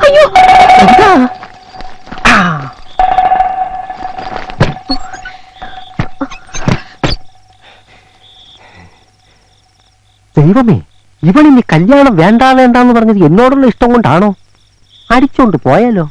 അയ്യോ ദൈവമേ, ഇവളിനി കല്യാണം വേണ്ട വേണ്ടാന്ന് പറഞ്ഞത് എന്നോടുള്ള ഇഷ്ടം കൊണ്ടാണോ? അടിച്ചോണ്ട് പോയാലോ?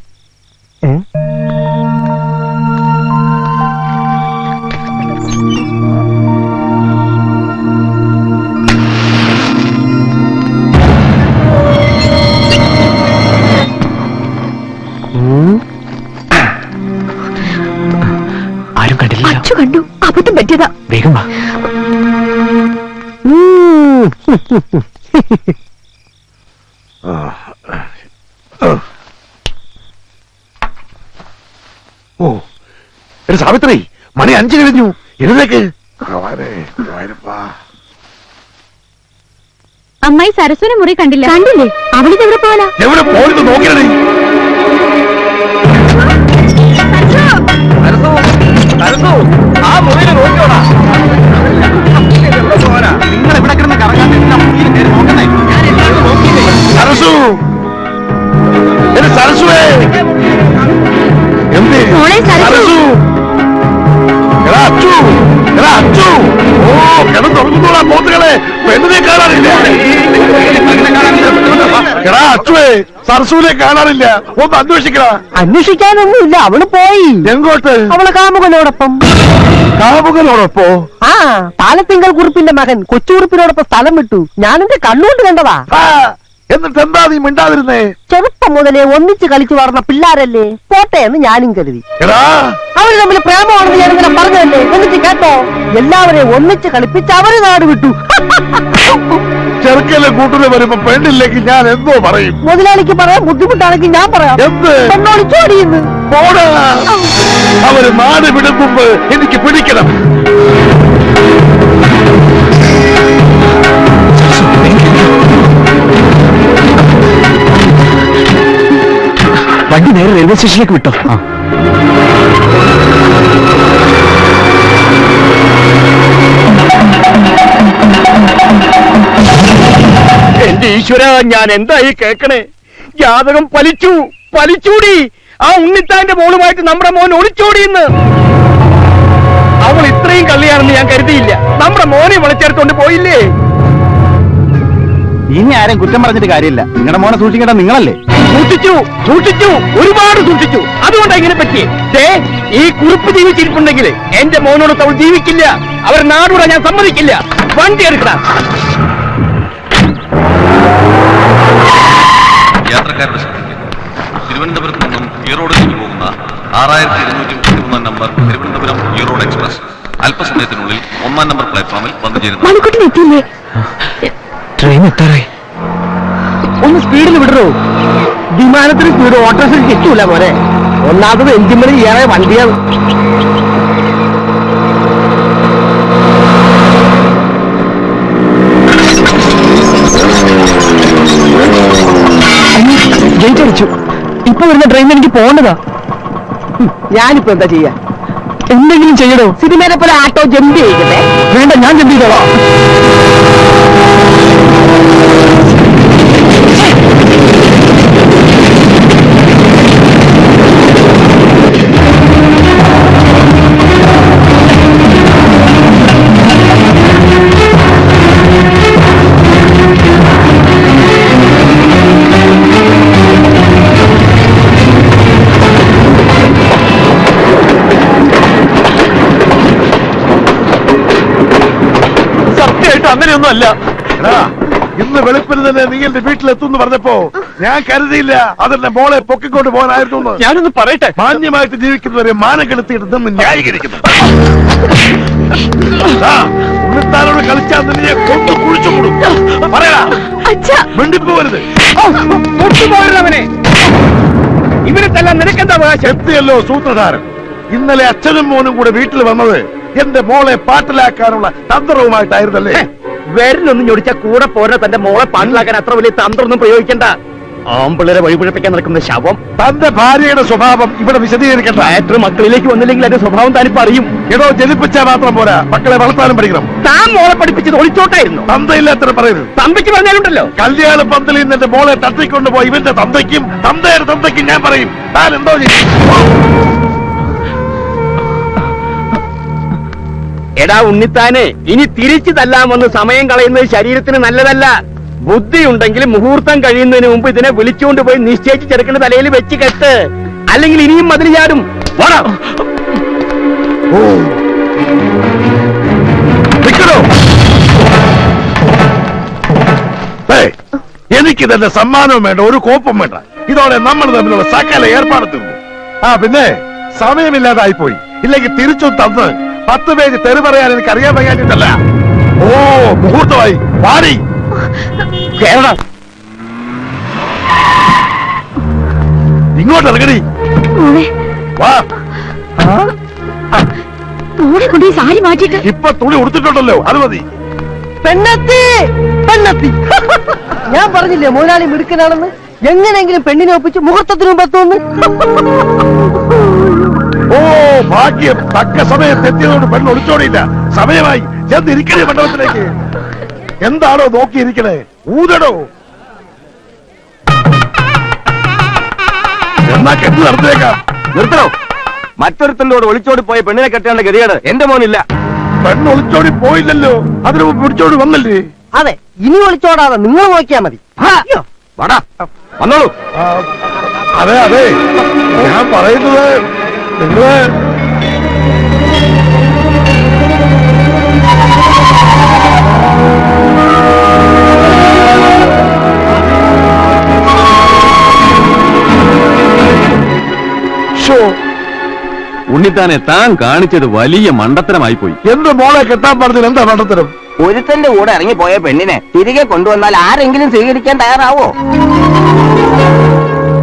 ആരും കണ്ടില്ല. അച്ചു കണ്ടു, അബദ്ധം പറ്റിയതാ. വേഗം വാ. ഓ സാവിത്രി, മണി 5 കഴിഞ്ഞു, എഴുന്നേക്ക്. അമ്മായി സരസ്വനെ മുറി കണ്ടില്ല. കണ്ടില്ലേ? അവളിത് എവിടെ പോകാനാ? എവിടെ പോയിട്ട് നോക്കിയേ. ആ മുറിയിൽ നോക്കിയോടാ. നിങ്ങൾ ഇവിടെ കിടന്ന് കറങ്ങാൻ നോക്കണേ. സരസു, സരസുവേ, എന്തേ സരസു? അച്ചു, അച്ചു, ഓ കിടന്നുറങ്ങുന്നോളാ പോത്തുകളെ, പെണ്ണിനെ കാണാനില്ല. എടാ അച്ചുവേ, സരസുവിനെ കാണാനില്ല, ഒന്ന് അന്വേഷിക്കണ. അന്വേഷിക്കാനൊന്നുമില്ല, അവള് പോയി. എങ്ങോട്ട്? അവള് കാമുകനോടൊപ്പം. കാമുകനോടൊപ്പോ? ആ, പാലത്തിങ്കൽ കുറിപ്പിന്റെ മകൻ കൊച്ചുകുറിപ്പിനോടൊപ്പം സ്ഥലം വിട്ടു. ഞാനെന്റെ കണ്ണുകൊണ്ട് കണ്ടതാ. എന്നിട്ട് എന്താ നീ മിണ്ടാതിരുന്നേ? ചെറുപ്പം മുതലേ ഒന്നിച്ച് കളിച്ചു വളർന്ന പിള്ളാരല്ലേ, പോട്ടെ എന്ന് ഞാനും കരുതി. അവര് തമ്മിൽ പ്രേമമാണെന്ന് ഞാനിങ്ങനെ പറഞ്ഞതല്ലേ, എന്നിട്ട് കേട്ടോ, എല്ലാവരെയും ഒന്നിച്ച് കളിപ്പിച്ച് അവര് നാട് വിട്ടു. ചെറുക്കലെ കൂട്ടിന് വരുമ്പോ പെണ്ണില്ലെങ്കിൽ ഞാൻ എന്തോ പറയും? മുതലാളിക്ക് പറയാൻ ബുദ്ധിമുട്ടാണെങ്കിൽ ഞാൻ പറയാം. എന്ത്? പെണ്ണോട് ചോടിയെന്ന്. അവര് നാട് വിടും മുമ്പ് എനിക്ക് പിടിക്കണം. വണ്ടി നേരെ റെയിൽവേ സ്റ്റേഷനിലേക്ക് വിട്ടോ. എന്റെ ഈശ്വര, ഞാൻ എന്തായി കേക്കണേ? ജാതകം പലിച്ചൂടി. ആ ഉണ്ണിത്താന്റെ മോളുമായിട്ട് നമ്മുടെ മോൻ ഒളിച്ചോടിയെന്ന്. അവൾ ഇത്രയും കള്ളിയാണെന്ന് ഞാൻ കരുതിയില്ല. നമ്മുടെ മോനെ വിളിച്ചെടുത്തോണ്ട് പോയില്ലേ? ഇനി ആരും കുറ്റം പറഞ്ഞിട്ട് കാര്യമില്ല. നിങ്ങളുടെ മോനെ സൂക്ഷിക്കേണ്ട നിങ്ങളല്ലേ? സൂക്ഷിച്ചു, ഒരുപാട് സൂക്ഷിച്ചു. അതുകൊണ്ടാ ഇങ്ങനെ പറ്റി. ഈ കുറിപ്പ് ജീവിച്ചിരിപ്പുണ്ടെങ്കിൽ എന്റെ മോനോട് അവൾ ജീവിക്കില്ല. അവർ നാടൂടെ ഞാൻ സമ്മതിക്കില്ല. വണ്ടി എടുക്കണം. യാത്രക്കാരുടെ ശ്രദ്ധയ്ക്ക് തിരുവനന്തപുരത്ത് നിന്നും ഈറോഡിലേക്ക് പോകുന്ന 6233 നമ്പർ തിരുവനന്തപുരം ഈറോഡ് എക്സ്പ്രസ് അല്പസമയത്തിനുള്ളിൽ 1-ാം നമ്പർ പ്ലാറ്റ്ഫോമിൽ വന്നു ചേരുന്നു. ട്രെയിൻ എത്താറായി. ഒന്ന് സ്പീഡിൽ വിടറോ. വിമാനത്തിന് സ്പീഡ് ഓട്ടോറിക്ഷ കിട്ടൂല മോനെ. ഒന്നാമത് എഞ്ചിൻ ഏറെ വണ്ടിയാണ്. ഗേറ്റ് അടിച്ചു. ഇപ്പൊ വരുന്ന ട്രെയിൻ എനിക്ക് പോകേണ്ടതാ. ഞാനിപ്പോ എന്താ ചെയ്യാ? എന്തെങ്കിലും ചെയ്യണോ? സിനിമയെ പോലെ ആട്ടോ ജമ്പ് ചെയ്യട്ടെ? വേണ്ട, ഞാൻ ജമ്പ് ചെയ്തോളാം. അങ്ങനെയൊന്നും അല്ല. ഇന്ന് വെളുപ്പിന് തന്നെ നീ എന്റെ വീട്ടിലെത്തുന്നു പറഞ്ഞപ്പോ ഞാൻ കരുതിയില്ല അതെന്റെ മോളെ പൊക്കിക്കൊണ്ട് പോകാനായിരുന്നു. ഞാനൊന്ന് പറയട്ടെ. മാന്യമായിട്ട് ജീവിക്കുന്നവരെ മാനം കെടുത്തിയിട്ട് നിന്ന് ന്യായീകരിക്കുന്നു. കൂടെ കളിച്ചാൽ നിന്നെ കൊന്നു കുഴിച്ചു കൂടും. പറയാ മിണ്ടിപ്പോരുത്. ഒട്ടുപോരുന്നവനെ ഇവരെ തല്ലാൻ നിനക്കെന്താ അവകാശം? എത്തിയല്ലോ സൂത്രധാരൻ. ഇന്നലെ അച്ഛനും മോനും കൂടെ വീട്ടിൽ വന്നത് എന്റെ മോളെ പാട്ടിലാക്കാനുള്ള തന്ത്രവുമായിട്ടായിരുന്നല്ലേ? വിരലൊന്നും ഞൊടിച്ച കൂടെ പോരുന്ന തന്റെ മോളെ പാട്ടിലാക്കാൻ അത്ര വലിയ തന്ത്രമൊന്നും പ്രയോഗിക്കണ്ട. ആമ്പിള്ളേരെ വഴിപിഴപ്പിക്കാൻ നടക്കുന്ന ശവം. തന്റെ ഭാര്യയുടെ സ്വഭാവം ഇവിടെ വിശദീകരിക്കണ്ട. ബാറ്ററി മക്കളിലേക്ക് വന്നില്ലെങ്കിൽ അതിന്റെ സ്വഭാവം താനിപ്പോ അറിയും. ഏതോ ജനിപ്പിച്ചാൽ മാത്രം പോരാ, മക്കളെ വളർത്താനും പഠിക്കണം. താൻ മോളെ പഠിപ്പിച്ചത് ഒളിച്ചോട്ടായിരുന്നു. തന്തയില്ലാത്ത പറയരുത്. തന്തയ്ക്ക് പറഞ്ഞാലുണ്ടല്ലോ. കല്യാണ പന്തലിൽ നിന്ന് എന്റെ മോളെ തട്ടിക്കൊണ്ടുപോയി ഇവന്റെ തന്തയ്ക്കും തന്തയുടെ തന്തയ്ക്കും ഞാൻ പറയും താൻ എന്തോ ചെയ്യും. എടാ ഉണ്ണിത്താനെ, ഇനി തിരിച്ചു തല്ലാമെന്ന് സമയം കളയുന്നത് ശരീരത്തിന് നല്ലതല്ല. ബുദ്ധിയുണ്ടെങ്കിൽ മുഹൂർത്തം കഴിയുന്നതിന് മുമ്പ് ഇതിനെ വിളിച്ചുകൊണ്ട് പോയി നിശ്ചയിച്ച് ചെറുക്കന്റെ തലയിൽ വെച്ച് കെട്ട്. അല്ലെങ്കിൽ ഇനിയും മതിൽ ചാടും. എനിക്ക് തന്നെ സമ്മാനവും വേണ്ട, ഒരു കോപ്പും വേണ്ട. ഇതോടെ നമ്മൾ തമ്മിലുള്ള സകല ഏർപ്പാട് തീർന്നു. പിന്നെ സമയമില്ലാതായി പോയി. ഇല്ലെങ്കിൽ തിരിച്ചു തന്ന് 10 പേജ് തെറി പറയാൻ എനിക്ക് അറിയാൻ വയ്യാഞ്ഞിട്ടല്ല. മുഹൂർത്തമായി പാടി കേരളം ഇങ്ങോട്ട് ഇറങ്ങടി. വാ. സാരി മാറ്റിട്ട് ഇപ്പൊ തുണി ഉടുത്തിട്ടുണ്ടല്ലോ, അത് മതി. പെണ്ണെത്തി പെണ്ണെത്തി. ഞാൻ പറഞ്ഞില്ലേ മുതലാളി മിടുക്കനാണെന്ന്. എങ്ങനെയെങ്കിലും പെണ്ണിനെ ഒപ്പിച്ച് മുഹൂർത്തത്തിന് മുമ്പ് എത്തുമെന്ന്. ഭാഗ്യം, തക്ക സമയത്ത് എത്തിയതുകൊണ്ട് പെണ്ണ് ഒളിച്ചോടിയില്ല. സമയമായി, ചെന്നിരിക്കണേ മണ്ഡപത്തിലേക്ക്. എന്താണോ നോക്കിയിരിക്കണേ? ഊതടോ. എന്നാ കെട്ടി നടത്തിയേക്കാം. നിർത്തണോ? മറ്റൊരുത്തനോട് ഒളിച്ചോടി പോയ പെണ്ണിനെ കെട്ടേണ്ട ഗതികേട് എന്റെ മോനില്ല. പെണ്ണ് ഒളിച്ചോടി പോയില്ലല്ലോ, അതിനു മുമ്പ് പിടിച്ചോടി വന്നല്ലേ? അതെ, ഇനി ഒളിച്ചോടാതെ നിങ്ങൾ നോക്കിയാ മതി. വന്നോളൂ. അതെ അതെ, ഞാൻ പറയുന്നത് നിങ്ങള് ഉണ്ണിത്താനെ താൻ കാണിച്ചത് വലിയ മണ്ടത്തരമായി പോയി. എന്റെ മോളെ കെട്ടാൻ പറഞ്ഞത് എന്താ മണ്ടത്തരം? ഒരുത്തന്റെ കൂടെ ഇറങ്ങിപ്പോയ പെണ്ണിനെ തിരികെ കൊണ്ടുവന്നാൽ ആരെങ്കിലും സ്വീകരിക്കാൻ തയ്യാറാവോ?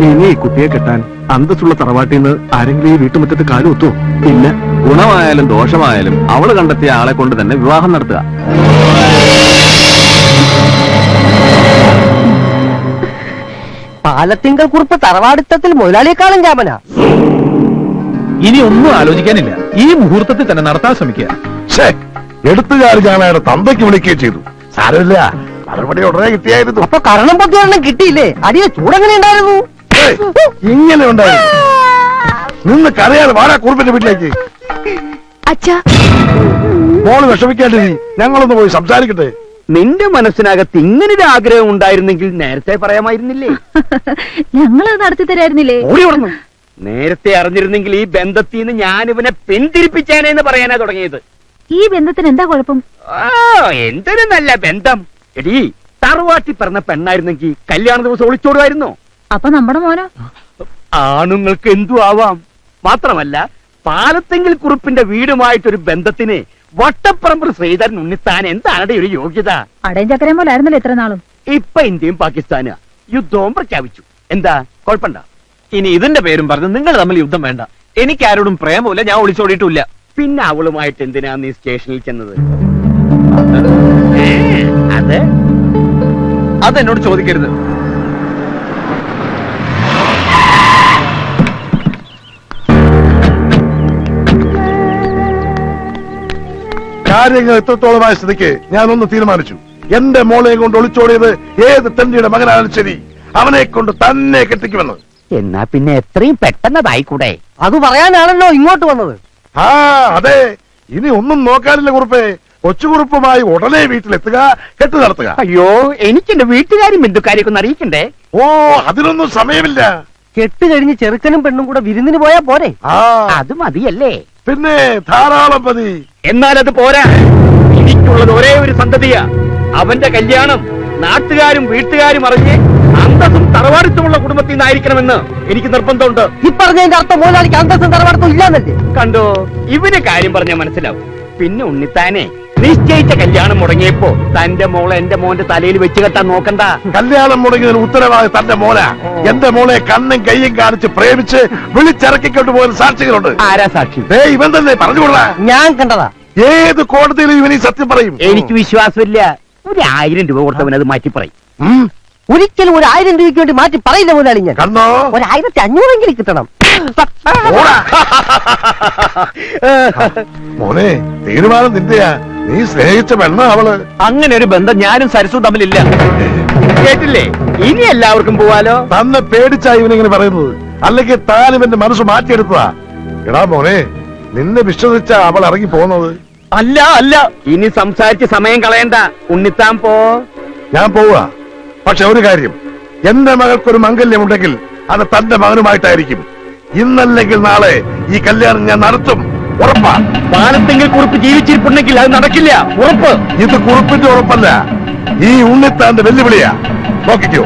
ഇനി ഈ കുട്ടിയെ കെട്ടാൻ അന്തസ്സുള്ള തറവാട്ടിൽ നിന്ന് ആരെങ്കിലും ഈ വീട്ടുമുറ്റത്ത് കാലുകുത്തോ? ഇല്ല. ഗുണമായാലും ദോഷമായാലും അവള് കണ്ടെത്തിയ ആളെ കൊണ്ട് തന്നെ വിവാഹം നടത്തുക. പാലത്തിങ്കൽ കുറിപ്പ് തറവാടിത്തത്തിൽ മുതലാളിയെക്കാളും ക്യാമന. ഇനി ഒന്നും ആലോചിക്കാനില്ല, ഈ മുഹൂർത്തത്തിൽ തന്നെ നടത്താൻ ശ്രമിക്കുക. എടുത്തുകാരി ഞാനയുടെ തന്തയ്ക്ക് വിളിക്കുകയും ചെയ്തു. സാരമില്ല, മറുപടി ഉടനെ കിട്ടിയായിരുന്നു. അപ്പൊ കരണം പൊത്തിയൊരെണ്ണം കിട്ടിയില്ലേ? അടിയെ ചൂടെങ്ങനെ ഉണ്ടായിരുന്നു? ഇങ്ങനെ ഉണ്ടായിരുന്നു. നിന്ന് കരയാതെ വാടാ കുറുപ്പിന്റെ വീട്ടിലേക്ക്. അച്ഛാ, മോള് വിഷമിക്കാണ്ടിരി, ഞങ്ങളൊന്ന് പോയി സംസാരിക്കട്ടെ. നിന്റെ മനസ്സിനകത്ത് ഇങ്ങനൊരു ആഗ്രഹം ഉണ്ടായിരുന്നെങ്കിൽ നേരത്തെ പറയാമായിരുന്നില്ലേ? ഞങ്ങളത് നടത്തി തരായിരുന്നില്ലേ? ഓടി ഓടുന്നു. നേരത്തെ അറിഞ്ഞിരുന്നെങ്കിൽ ഈ ബന്ധത്തിൽ നിന്ന് ഞാൻ ഇവനെ പിന്തിരിപ്പിച്ചേനെന്ന് പറയാനാ തുടങ്ങിയത്. ഈ ബന്ധത്തിന് എന്താ കുഴപ്പം? എന്തൊരു നല്ല ബന്ധം. എടീ, തറവാട്ടി പറഞ്ഞ പെണ്ണായിരുന്നെങ്കിൽ കല്യാണ ദിവസം ഒളിച്ചോടുമായിരുന്നോ? അപ്പൊ നമ്മുടെ മോനോ? ആണുങ്ങൾക്ക് എന്തു ആവാം. മാത്രമല്ല, പാലത്തെങ്കിൽ കുറുപ്പിന്റെ വീടുമായിട്ടൊരു ബന്ധത്തിന് വട്ടപ്പറമ്പ് ശ്രീധരൻ ഉണ്ണിത്താൻ എന്താണ് ഒരു യോഗ്യത? അടയും ചക്കരയും പോലെ ആയിരുന്നല്ലോ ഇത്ര നാളും. ഇപ്പൊ ഇന്ത്യയും പാകിസ്ഥാനും യുദ്ധവും പ്രഖ്യാപിച്ചു. എന്താ കുഴപ്പമുണ്ടോ? ഇനി ഇതിന്റെ പേരും പറഞ്ഞ് നിങ്ങൾ തമ്മിൽ യുദ്ധം വേണ്ട. എനിക്ക് ആരോടും പ്രേമമില്ല, ഞാൻ ഒളിച്ചോടിയിട്ടില്ല. പിന്നെ അവളുമായിട്ട് എന്തിനാ നീ സ്റ്റേഷനിൽ ചെന്നത്? അത് അതെന്നോട് ചോദിക്കരുത്. കാര്യങ്ങൾ എത്രത്തോളമായ സ്ഥിതിക്ക് ഞാനൊന്ന് തീരുമാനിച്ചു. എന്റെ മോളെ കൊണ്ട് ഒളിച്ചോടിയത് ഏത് തെണ്ടിയുടെ മകനായാലും ശരി, അവനെ കൊണ്ട് തന്നെ കെട്ടിക്കുമെന്ന്. എന്നാ പിന്നെ എത്രയും പെട്ടെന്നതായിക്കൂടെ? അത് പറയാനാണല്ലോ ഇങ്ങോട്ട് വന്നത്. അതെ, ഇനി ഒന്നും നോക്കാനില്ല കുറുപ്പേ. കൊച്ചുകുറുപ്പുമായി ഉടനെ വീട്ടിലെത്തുക, കെട്ടു നടത്തുക. അയ്യോ, എനിക്ക് എന്റെ വീട്ടുകാരും ബന്ധുക്കാരെയൊക്കെ ഒന്ന് അറിയിക്കണ്ടേ? അതിനൊന്നും സമയമില്ല. കെട്ട് കഴിഞ്ഞ് ചെറുക്കനും പെണ്ണും കൂടെ വിരുന്നിന് പോയാ പോരെ? അത് മതിയല്ലേ? പിന്നെ ധാരാളം മതി. എന്നാൽ അത് പോരാ. എനിക്കുള്ളത് ഒരേ ഒരു സന്തതിയാ. അവന്റെ കല്യാണം നാട്ടുകാരും വീട്ടുകാരും അറിഞ്ഞ് അന്തസ്സും തറവാടിത്തമുള്ള കുടുംബത്തിൽ നിന്നായിരിക്കണമെന്ന് എനിക്ക് നിർബന്ധമുണ്ട്. ഈ പറഞ്ഞതിന്റെ അർത്ഥം മുതലാളിക്ക് അന്തസ്സും തറവാടിത്തം ഇല്ലാന്നല്ലേ? കണ്ടോ, ഇവന് കാര്യം പറഞ്ഞാൽ മനസ്സിലാവും. പിന്നെ ഉണ്ണിത്താനെ, നിശ്ചയിച്ച കല്യാണം മുടങ്ങിയപ്പോ തന്റെ മോളെ എന്റെ മോന്റെ തലയിൽ വെച്ച് കെട്ടാൻ നോക്കണ്ട. കല്യാണം മുടങ്ങിയതിന് ഉത്തരവാദി തന്റെ മോല. എന്റെ മോളെ കണ്ണും കയ്യും കാണിച്ച് പ്രേമിച്ച് വിളിച്ചിറക്കിക്കൊണ്ട് പോകുന്ന സാക്ഷികളുണ്ട്. ആരാ സാക്ഷി? ഇവൻ തന്നെ പറഞ്ഞുകൊള്ളാ. ഞാൻ കണ്ടതാ. ഏത് കോടതിയിലും ഇവൻ ഈ സത്യം പറയും. എനിക്ക് വിശ്വാസമില്ല. 1000 രൂപ കൊടുത്തവൻ അത് മാറ്റി പറയും. ഒരിക്കലും 1000 രൂപയ്ക്ക് വേണ്ടി മാറ്റി പറയില്ല മുതലാളി ഞാൻ. കണ്ണോ 1500 കിട്ടണം. ഓടാ. മോനെ തീരുമാനം നിന്റെയാ. നീ സ്നേഹിച്ച പെണ്ണ അവള്. അങ്ങനെ ഒരു ബന്ധം ഞാനും സരസും തമ്മിലില്ല. കേട്ടില്ലേ? ഇനി എല്ലാവർക്കും പോവാലോ. തന്നെ പേടിച്ചാ ഇവനിങ്ങനെ പറയുന്നത്. അല്ലെങ്കിൽ താലിബന്റെ മനസ്സ് മാറ്റിയെടുത്തതാ. എടാ മോനെ, നിന്നെ വിശ്വസിച്ച അവൾ ഇറങ്ങി പോകുന്നത്. അല്ല അല്ല, ഇനി സംസാരിച്ച് സമയം കളയണ്ട. ഉണ്ണിത്താൻ പോ. ഞാൻ പോവുക. പക്ഷെ ഒരു കാര്യം, എന്റെ മകൾക്കൊരു മംഗല്യമുണ്ടെങ്കിൽ അത് തന്റെ മകനുമായിട്ടായിരിക്കും. ഇന്നല്ലെങ്കിൽ നാളെ ഈ കല്യാണം ഞാൻ നടത്തും. ഉറപ്പാ. പാലത്തെങ്കിൽ കുറിപ്പ് ജീവിച്ചിരിപ്പുണ്ടെങ്കിൽ അത് നടക്കില്ല. ഉറപ്പ്. ഇത് കുറിപ്പിന്റെ ഉറപ്പല്ല, ഈ ഉണ്ണിത്താന്റെ വെല്ലുവിളിയാ. നോക്കിക്കോ.